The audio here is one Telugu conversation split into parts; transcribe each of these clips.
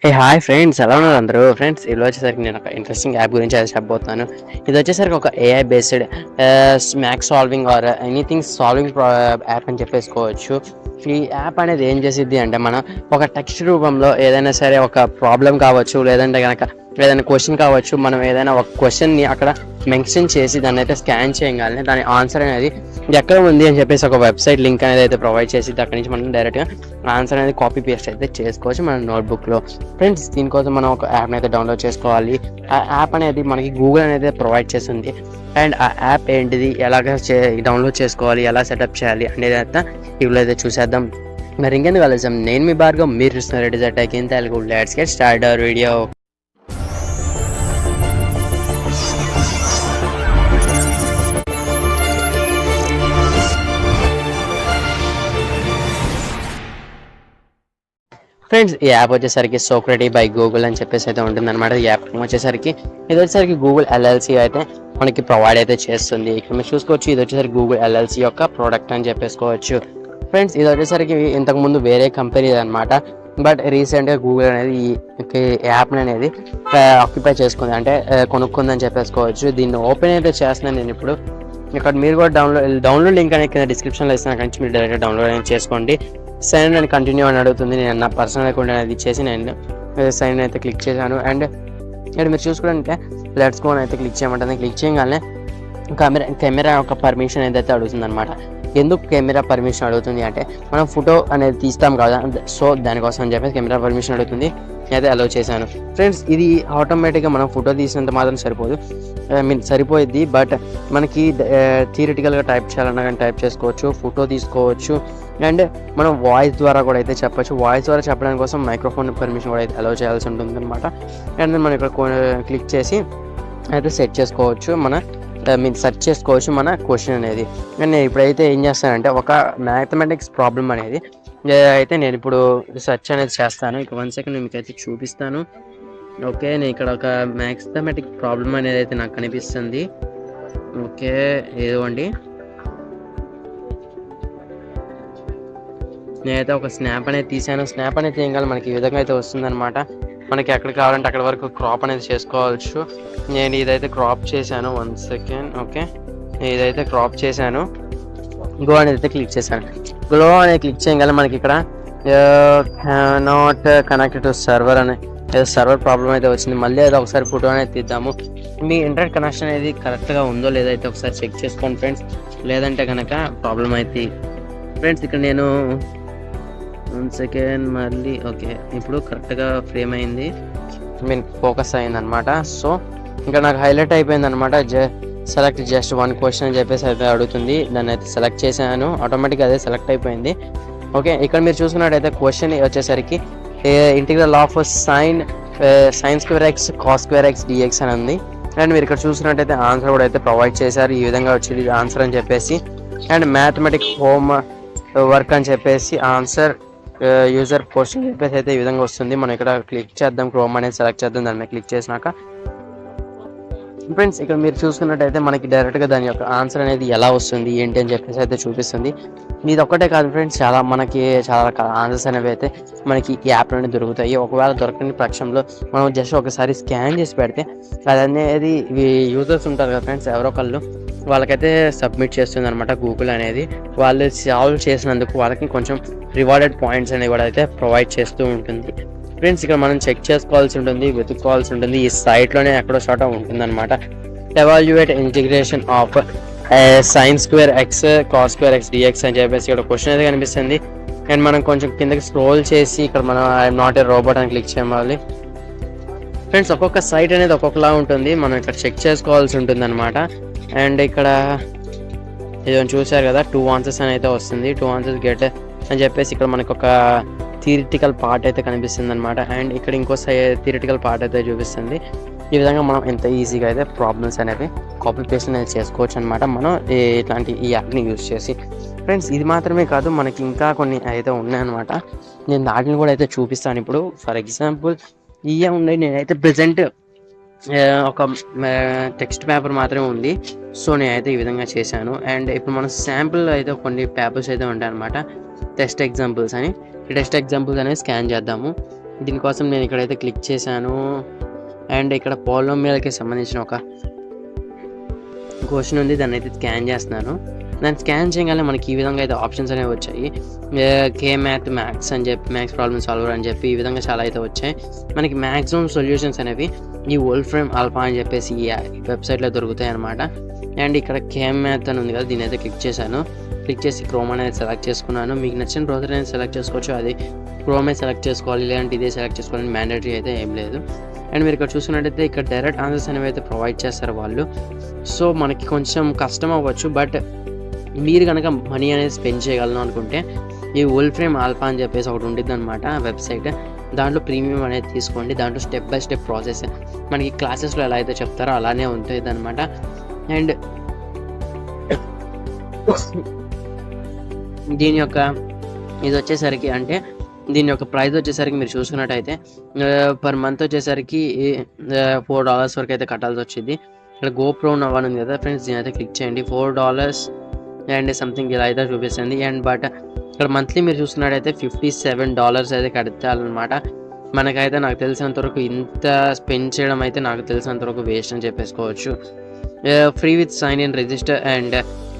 హాయ్ ఫ్రెండ్స్, ఎలా ఉన్నారు అందరూ? ఫ్రెండ్స్, ఇది వచ్చేసరికి నేను ఒక ఇంట్రెస్టింగ్ యాప్ గురించి అది చెప్పబోతున్నాను. ఇది వచ్చేసరికి ఒక AI based maths solving or anything solving app అని చెప్పేసుకోవచ్చు. ఈ యాప్ అనేది ఏం చేసిద్ది అంటే, మనం ఒక టెక్స్ట్ రూపంలో ఏదైనా సరే ఒక ప్రాబ్లం కావచ్చు, లేదంటే కనుక ఏదైనా క్వశ్చన్ కావచ్చు, మనం ఏదైనా ఒక క్వశ్చన్ని అక్కడ మెన్షన్ చేసి దాన్ని అయితే స్కాన్ చేయగానే దాని ఆన్సర్ అనేది ఎక్కడ ఉంది అని చెప్పేసి ఒక వెబ్సైట్ లింక్ అనేది అయితే ప్రొవైడ్ చేసి అక్కడి నుంచి మనం డైరెక్ట్గా ఆన్సర్ అనేది కాపీ పేస్ట్ అయితే చేసుకోవచ్చు మన నోట్బుక్లో. ఫ్రెండ్స్, దీనికోసం మనం ఒక యాప్ని అయితే డౌన్లోడ్ చేసుకోవాలి. ఆ యాప్ అనేది మనకి గూగుల్ అనేది ప్రొవైడ్ చేస్తుంది. అండ్ ఆ యాప్ ఏంటిది, ఎలాగ డౌన్లోడ్ చేసుకోవాలి, ఎలా సెటప్ చేయాలి అనేది అయితే ఇవిలో అయితే చూసేద్దాం. మరి ఇంకెందుకు ఆలస్యం, నేను మీ భార్గవ్, మీరు చూస్తున్నారు it is attack in Telugu. Let's get start our video. Friends, ఈ యాప్ వచ్చేసరికి సోక్రటిక్ బై గూగుల్ అని చెప్పేసి అయితే ఉంటుందన్నమాట. ఈ యాప్ వచ్చేసరికి ఇది వచ్చేసరికి గూగుల్ ఎల్ఎల్సి అయితే మనకి ప్రొవైడ్ అయితే చేస్తుంది. ఇక్కడ మీరు చూసుకోవచ్చు, ఇది వచ్చేసరికి గూగుల్ ఎల్ఎల్సి యొక్క ప్రోడక్ట్ అని చెప్పేసుకోవచ్చు. ఫ్రెండ్స్, ఇది వచ్చేసరికి ఇంతకుముందు వేరే కంపెనీ అనమాట. బట్ రీసెంట్గా గూగుల్ అనేది ఈ యాప్ని అనేది ఆక్యుపై చేసుకుంది, అంటే కొనుక్కుందని చెప్పేసుకోవచ్చు. దీన్ని ఓపెన్ అయితే చేస్తున్నాను నేను ఇప్పుడు. ఇక్కడ మీరు కూడా డౌన్లోడ్ లింక్ అనేది కింద డిస్క్రిప్షన్లో ఇస్తాను. అక్కడి నుంచి మీరు డైరెక్ట్గా డౌన్లోడ్ అనేది చేసుకోండి. సైన్ అని కంటిన్యూ అని అడుగుతుంది. నేను నా పర్సనల్ అకౌంట్ అనేది ఇచ్చేసి నేను సైన్ అయితే క్లిక్ చేశాను. అండ్ ఇక్కడ మీరు చూసుకుంటే లెట్స్ గో అని అయితే క్లిక్ చేయమంటుంది. క్లిక్ చేయగానే కెమెరా ఒక పర్మిషన్ ఏదైతే అడుగుతుంది అనమాట. ఎందుకు కెమెరా పర్మిషన్ అడుగుతుంది అంటే, మనం ఫోటో అనేది తీస్తాం కదా, సో దానికోసం అని చెప్పేసి కెమెరా పర్మిషన్ అడుగుతుంది. అయితే అలౌ చేశాను. ఫ్రెండ్స్, ఇది ఆటోమేటిక్గా మనం ఫోటో తీసినంత మాత్రం సరిపోదు, సరిపోయిద్ది. బట్ మనకి థియరిటికల్గా టైప్ చేయాలన్నా కానీ టైప్ చేసుకోవచ్చు, ఫోటో తీసుకోవచ్చు. అండ్ మనం వాయిస్ ద్వారా కూడా అయితే చెప్పచ్చు. వాయిస్ ద్వారా చెప్పడానికి కోసం మైక్రోఫోన్ పర్మిషన్ కూడా అయితే అలౌ చేయాల్సి ఉంటుంది అనమాట. అండ్ మనం ఇక్కడ క్లిక్ చేసి అయితే సెట్ చేసుకోవచ్చు, మీరు సెర్చ్ చేసుకోవచ్చు మన క్వశ్చన్ అనేది. నేను ఇప్పుడైతే ఏం చేస్తానంటే, ఒక మ్యాథమెటిక్స్ ప్రాబ్లం అనేది అయితే నేను ఇప్పుడు సెర్చ్ అనేది చేస్తాను. ఇక 1 సెకండ్ మీకు అయితే చూపిస్తాను. ఓకే, నేను ఇక్కడ ఒక మ్యాథమెటిక్ ప్రాబ్లం అనేది అయితే నాకు కనిపిస్తుంది. ఓకే, ఏదోండి, నేనైతే ఒక స్నాప్ అనేది తీసాను. స్నాప్ అనేది తీయగల మనకి ఈ విధంగా అయితే వస్తుందన్నమాట. మనకి ఎక్కడ కావాలంటే అక్కడ వరకు క్రాప్ అనేది చేసుకోవచ్చు. నేను ఇదైతే క్రాప్ చేశాను. 1 సెకండ్. ఓకే, ఇదైతే క్రాప్ చేశాను. గో అనేది అయితే క్లిక్ చేశాను. గ్లో అనేది క్లిక్ చేయగల మనకి ఇక్కడ నాట్ కనెక్టెడ్ టు సర్వర్ అనే ఏదో సర్వర్ ప్రాబ్లం అయితే వచ్చింది. మళ్ళీ అయితే ఒకసారి ఫోటో అనేది తీద్దాము. మీ ఇంటర్నెట్ కనెక్షన్ అనేది కరెక్ట్గా ఉందో లేదో అయితే ఒకసారి చెక్ చేసుకోండి ఫ్రెండ్స్, లేదంటే కనుక ప్రాబ్లం అయితే. ఫ్రెండ్స్, ఇక్కడ నేను 1 సెకండ్ మళ్ళీ. ఓకే, ఇప్పుడు కరెక్ట్గా ఫ్రేమ్ అయింది, మీన్ ఫోకస్ అయింది అనమాట. సో ఇంకా నాకు హైలైట్ అయిపోయింది అనమాట. సెలెక్ట్ జస్ట్ 1 క్వశ్చన్ అని చెప్పేసి అయితే అడుగుతుంది. దాన్ని అయితే సెలెక్ట్ చేశాను, ఆటోమేటిక్గా అదే సెలెక్ట్ అయిపోయింది. ఓకే, ఇక్కడ మీరు చూసుకున్నట్టయితే క్వశ్చన్ వచ్చేసరికి integral of sine square x cos square x dx అని ఉంది. అండ్ మీరు ఇక్కడ చూసినట్టయితే ఆన్సర్ కూడా అయితే ప్రొవైడ్ చేశారు. ఈ విధంగా వచ్చింది ఆన్సర్ అని చెప్పేసి. అండ్ మ్యాథమెటిక్ హోమ్ వర్క్ అని చెప్పేసి ఆన్సర్ యూజర్ క్వశ్చన్ చెప్పేసి అయితే ఈ విధంగా వస్తుంది. మనం ఇక్కడ క్లిక్ చేద్దాం, క్రోమ్ అనేది సెలెక్ట్ చేద్దాం. దాని మీద క్లిక్ చేసినాక ఫ్రెండ్స్, ఇక్కడ మీరు చూసుకున్నట్టయితే మనకి డైరెక్ట్గా దాని యొక్క ఆన్సర్ అనేది ఎలా వస్తుంది ఏంటి అని చెప్పేసి అయితే చూపిస్తుంది. ఇది ఒక్కటే కాదు ఫ్రెండ్స్, మనకి చాలా రకాల ఆన్సర్స్ అనేవి అయితే మనకి ఈ యాప్లోనే దొరుకుతాయి. ఒకవేళ దొరకని పక్షంలో మనం జస్ట్ ఒకసారి స్కాన్ చేసి పెడితే అది అనేది యూజర్స్ ఉంటారు కదా ఫ్రెండ్స్, ఎవరో ఒకళ్ళు వాళ్ళకైతే సబ్మిట్ చేస్తుంది అనమాట గూగుల్ అనేది. వాళ్ళు సాల్వ్ చేసినందుకు వాళ్ళకి కొంచెం రివార్డెడ్ పాయింట్స్ అనేవి కూడా అయితే ప్రొవైడ్ చేస్తూ ఉంటుంది. ఫ్రెండ్స్, ఇక్కడ మనం చెక్ చేసుకోవాల్సి ఉంటుంది, వెతుక్కోవాల్సి ఉంటుంది. ఈ సైట్లోనే ఎక్కడో చోట ఉంటుంది అనమాట. Evaluate integration of sine square x cos square x dx అని చెప్పేసి ఇక్కడ క్వశ్చన్ అయితే కనిపిస్తుంది. అండ్ మనం కొంచెం కిందకి స్క్రోల్ చేసి ఇక్కడ మనం ఐఎమ్ నాట్ ఏ రోబోట్ అని క్లిక్ చేయాలి. ఫ్రెండ్స్, ఒక్కొక్క సైట్ అనేది ఒక్కొక్కలా ఉంటుంది, మనం ఇక్కడ చెక్ చేసుకోవాల్సి ఉంటుంది అనమాట. అండ్ ఇక్కడ ఇదని చూసారు కదా, 2 ఆన్సర్స్ అని అయితే వస్తుంది. 2 ఆన్సర్స్ గెట్ అని చెప్పేసి ఇక్కడ మనకు ఒక థియరిటికల్ పార్ట్ అయితే కనిపిస్తుంది అనమాట. అండ్ ఇక్కడ ఇంకో థియరిటికల్ పార్ట్ అయితే చూపిస్తుంది. ఈ విధంగా మనం ఎంత ఈజీగా అయితే ప్రాబ్లమ్స్ అనేవి కాపీ పేస్ట్ అనేది చేసుకోవచ్చు అనమాట, మనం ఇట్లాంటి ఈ యాప్ని యూజ్ చేసి. ఫ్రెండ్స్, ఇది మాత్రమే కాదు, మనకి ఇంకా కొన్ని అయితే ఉన్నాయన్నమాట. నేను వాటిని కూడా అయితే చూపిస్తాను ఇప్పుడు. ఫర్ ఎగ్జాంపుల్, ఇవే ఉన్నాయి. నేనైతే ప్రజెంట్ ఒక టెక్స్ట్ పేపర్ మాత్రమే ఉంది, సో నేనైతే ఈ విధంగా చేశాను. అండ్ ఇప్పుడు మన శాంపుల్ అయితే కొన్ని పేపర్స్ అయితే ఉంటాయి అనమాట, టెస్ట్ ఎగ్జాంపుల్స్ అని. ఈ టెస్ట్ ఎగ్జాంపుల్స్ అనేవి స్కాన్ చేద్దాము. దీనికోసం నేను ఇక్కడైతే క్లిక్ చేశాను. అండ్ ఇక్కడ పాలినామియల్కి సంబంధించిన ఒక క్వశ్చన్ ఉంది, దాన్ని అయితే స్కాన్ చేస్తున్నాను. దాన్ని స్కాన్ చేయగానే మనకి ఈ విధంగా అయితే ఆప్షన్స్ అనేవి వచ్చాయి. కే మ్యాథ్స్ అని చెప్పి, మ్యాథ్స్ ప్రాబ్లమ్ సాల్వర్ అని చెప్పి ఈ విధంగా చాలా అయితే వచ్చాయి. మనకి మ్యాక్సిమం సొల్యూషన్స్ అనేవి ఈ వోల్ఫ్రేమ్ ఆల్ఫా అని చెప్పేసి ఈ వెబ్సైట్లో దొరుకుతాయి అనమాట. అండ్ ఇక్కడ కే మ్యాథ్ అని ఉంది కదా, దీని అయితే క్లిక్ చేశాను. క్లిక్ చేసి క్రోమ్ అనేది సెలెక్ట్ చేసుకున్నాను. మీకు నచ్చిన బ్రౌజర్ అనేది సెలెక్ట్ చేసుకోవచ్చు. అది క్రోమే సెలెక్ట్ చేసుకోవాలి, లేదంటే ఇదే సెలెక్ట్ చేసుకోవాలని మ్యాండేటరీ అయితే ఏం లేదు. అండ్ మీరు ఇక్కడ చూసుకున్నట్టయితే ఇక్కడ డైరెక్ట్ ఆన్సర్స్ అనేవి అయితే ప్రొవైడ్ చేస్తారు వాళ్ళు. సో మనకి కొంచెం కష్టం అవ్వచ్చు, బట్ మీరు కనుక మనీ అనేది స్పెండ్ చేయగలను అనుకుంటే ఈ వోల్ఫ్రేమ్ ఆల్ఫా అని చెప్పేసి ఒకటి ఉంటుంది అనమాట వెబ్సైట్. దాంట్లో ప్రీమియం అనేది తీసుకోండి. దాంట్లో స్టెప్ బై స్టెప్ ప్రాసెస్ మనకి క్లాసెస్లో ఎలా అయితే చెప్తారో అలానే ఉంటుంది అనమాట. అండ్ దీని యొక్క ఇది వచ్చేసరికి అంటే దీని యొక్క ప్రైస్ వచ్చేసరికి మీరు చూసుకున్నట్టయితే పర్ మంత్ వచ్చేసరికి $4 వరకు అయితే కట్టాల్సి వచ్చింది. ఇక్కడ గోప్రో నవ్వని ఉంది కదా ఫ్రెండ్స్, దీని అయితే క్లిక్ చేయండి. $4 అండ్ సంథింగ్ ఇలా అయితే చూపిస్తుంది. అండ్ బట్ ఇక్కడ మంత్లీ మీరు చూసుకున్నట్టయితే $57 అయితే కట్టాలన్నమాట. మనకైతే నాకు తెలిసినంత వరకు ఇంత స్పెండ్ చేయడం అయితే నాకు తెలిసినంత వరకు వేస్ట్ అని చెప్పేసుకోవచ్చు. Free with sign in register and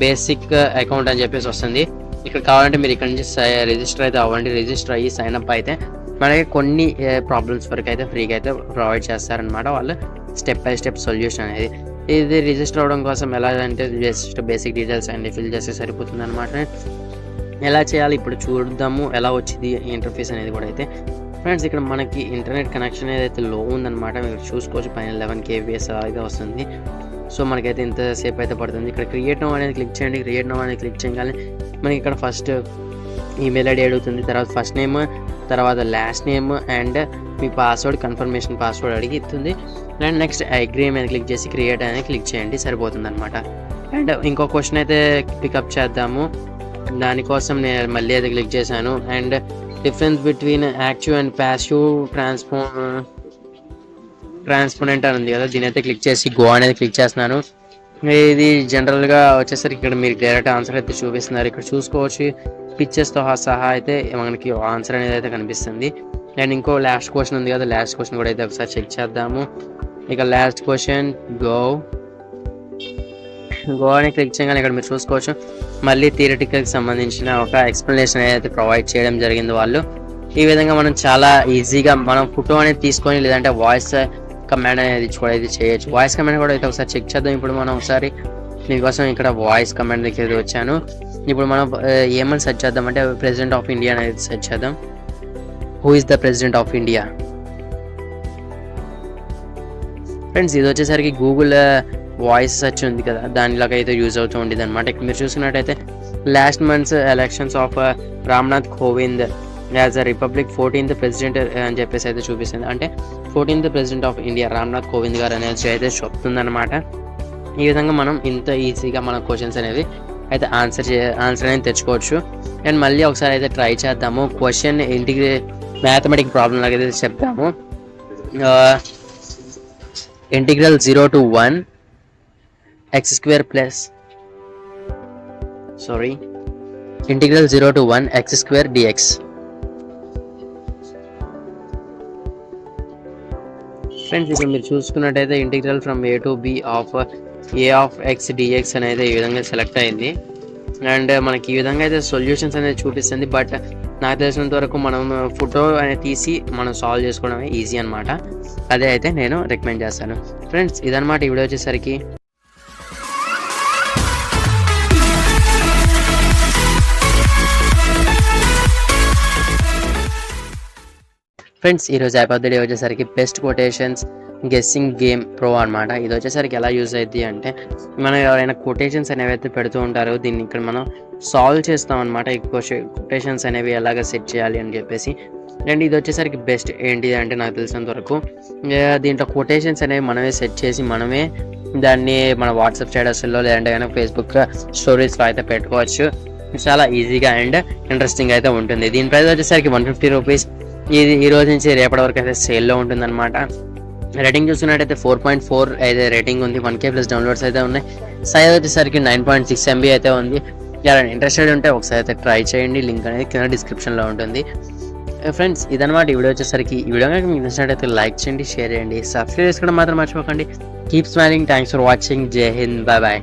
basic account అని చెప్పేసి వస్తుంది. ఇక్కడ కావాలంటే మీరు ఇక్కడ నుంచి రిజిస్టర్ అయితే అవ్వండి. రిజిస్టర్ అయ్యి సైన్ అప్ అయితే మనకి కొన్ని ప్రాబ్లమ్స్ వరకు అయితే ఫ్రీగా అయితే ప్రొవైడ్ చేస్తారనమాట వాళ్ళు, స్టెప్ బై స్టెప్ సొల్యూషన్ అనేది. ఇది రిజిస్టర్ అవ్వడం కోసం ఎలా అంటే just basic details and fill చేస్తే సరిపోతుంది అనమాట. ఎలా చేయాలి ఇప్పుడు చూద్దాము, ఎలా వచ్చింది ఇంటర్ఫేస్ అనేది కూడా. అయితే ఫ్రెండ్స్ ఇక్కడ మనకి ఇంటర్నెట్ కనెక్షన్ ఏదైతే లో ఉందన్నమాట, మీరు చూసుకోవచ్చు పైన 11 kbps అయితే వస్తుంది. సో మనకైతే ఇంతసేపు అయితే పడుతుంది. ఇక్కడ క్రియేట్ నౌ అనేది క్లిక్ చేయండి. క్రియేట్ నౌ అనేది క్లిక్ చేయగానే మనకి ఇక్కడ ఫస్ట్ ఈమెయిల్ ఐడి అడుగుతుంది, తర్వాత ఫస్ట్ నేమ్, తర్వాత last name and me password, confirmation password అడిగి ఇస్తుంది. అండ్ నెక్స్ట్ అగ్రీ మీద క్లిక్ చేసి క్రియేట్ అనేది క్లిక్ చేయండి, సరిపోతుంది అనమాట. అండ్ ఇంకో క్వశ్చన్ అయితే పికప్ చేద్దాము. దానికోసం నేను మళ్ళీ అయితే క్లిక్ చేశాను. And difference between active and passive transport అని ఉంది కదా, దీని అయితే క్లిక్ చేసి గో అనేది క్లిక్ చేస్తున్నాను. ఇది జనరల్గా వచ్చేసరికి ఇక్కడ మీరు డైరెక్ట్ ఆన్సర్ అయితే చూపిస్తున్నారు. ఇక్కడ చూసుకోవచ్చు పిక్చర్స్తో సహా అయితే మనకి ఆన్సర్ అనేది అయితే కనిపిస్తుంది. అండ్ ఇంకో లాస్ట్ క్వశ్చన్ ఉంది కదా, లాస్ట్ క్వశ్చన్ కూడా అయితే ఒకసారి చెక్ చేద్దాము. ఇక లాస్ట్ క్వశ్చన్ గో అని క్లిక్ చేయగానే ఇక్కడ మీరు చూసుకోవచ్చు మళ్ళీ థియరిటికల్కి సంబంధించిన ఒక ఎక్స్ప్లెనేషన్ అయితే ప్రొవైడ్ చేయడం జరిగింది వాళ్ళు. ఈ విధంగా మనం చాలా ఈజీగా మనం ఫోటో అనేది తీసుకొని లేదంటే వాయిస్ కమాండ్ అనేది కూడా అయితే చేయొచ్చు. వాయిస్ కమాండ్ కూడా అయితే ఒకసారి చెక్ చేద్దాం. ఇప్పుడు మనం ఒకసారి దీనికోసం ఇక్కడ వాయిస్ కమాండ్ దగ్గర వచ్చాను. ఇప్పుడు మనం ఏమని సెర్చ్ చేద్దామంటే ప్రెసిడెంట్ ఆఫ్ ఇండియా అనేది సెర్చ్ చేద్దాం. Who is the president of India? Friends ఇది వచ్చేసరికి గూగుల్ వాయిస్ సెర్చ్ ఉంది కదా, దానిలాగా అయితే యూజ్ అవుతూ ఉండేది అనమాట. ఇక్కడ మీరు చూసినట్టయితే last months elections of Ramnath Kovind as a republic 14th president అని చెప్పేసి అయితే చూపిస్తుంది. అంటే 14th president of India Ramnath Kovind గారు అనేది అయితే చెప్తుంది అనమాట. ఈ విధంగా మనం ఇంత ఈజీగా మన క్వశ్చన్స్ అనేవి అయితే ఆన్సర్ అనేది తెచ్చుకోవచ్చు. అండ్ మళ్ళీ ఒకసారి అయితే ట్రై చేద్దాము. క్వశ్చన్ మ్యాథమెటిక్ ప్రాబ్లం లాగా అయితే చెప్తాము. Integral 0 to 1 x square plus integral 0 to 1 x square dx. Friends ఇక్కడ మీరు చూసుకున్నట్టయితే integral from a to b of a of x dx అనేది ఈ విధంగా సెలెక్ట్ అయింది. అండ్ మనకి ఈ విధంగా అయితే సొల్యూషన్స్ అనేది చూపిస్తుంది. బట్ నాకు తెలిసినంత వరకు మనం ఫోటో అనేది తీసి మనం సాల్వ్ చేసుకోవడమే ఈజీ అనమాట. అదే అయితే నేను రికమెండ్ చేస్తాను. ఫ్రెండ్స్ ఇదన్నమాట ఈ వీడియో వచ్చేసరికి. ఫ్రెండ్స్ ఈరోజు యాప్ ఆఫ్ ది డే వచ్చేసరికి best quotations guessing game pro అనమాట. ఇది వచ్చేసరికి ఎలా యూజ్ అవుతుంది అంటే మనం ఎవరైనా కొటేషన్స్ అనేవి అయితే పెడుతూ ఉంటారు, దీన్ని ఇక్కడ మనం సాల్వ్ చేస్తాం అనమాట. ఈ కొటేషన్స్ అనేవి ఎలాగ సెట్ చేయాలి అని చెప్పేసి. అండ్ ఇది వచ్చేసరికి బెస్ట్ ఏంటి అంటే నాకు తెలిసినంత వరకు దీంట్లో కొటేషన్స్ అనేవి మనమే సెట్ చేసి మనమే దాన్ని మన వాట్సాప్ స్టేటస్లో లేదంటే కనుక ఫేస్బుక్ స్టోరీస్లో అయితే పెట్టుకోవచ్చు. చాలా ఈజీగా అండ్ ఇంట్రెస్టింగ్ అయితే ఉంటుంది. దీని ప్రైస్ వచ్చేసరికి 150 రూపీస్. ఇది ఈ రోజు నుంచి రేపటి వరకు అయితే సేల్లో ఉంటుందన్నమాట. రేటింగ్ చూసుకున్నట్టయితే 4.4 అయితే రేటింగ్ ఉంది. 1K+ డౌన్లోడ్స్ అయితే ఉన్నాయి. సైజ్ వచ్చేసరికి 9.6 MB అయితే ఉంది. ఎవరైనా ఇంట్రెస్టెడ్ ఉంటే ఒకసారి అయితే ట్రై చేయండి. లింక్ అనేది కింద డిస్క్రిప్షన్లో ఉంటుంది. ఫ్రెండ్స్ ఇదనమాట ఈ వీడియో వచ్చేసరికి. ఈ వీడియో కనుక మీకు నచ్చినట్లయితే లైక్ చేయండి, షేర్ చేయండి, సబ్స్క్రైబ్ చేసుకోవడం మాత్రం మర్చిపోకండి. Keep smiling. Thanks for watching. జై హింద్. Bye bye.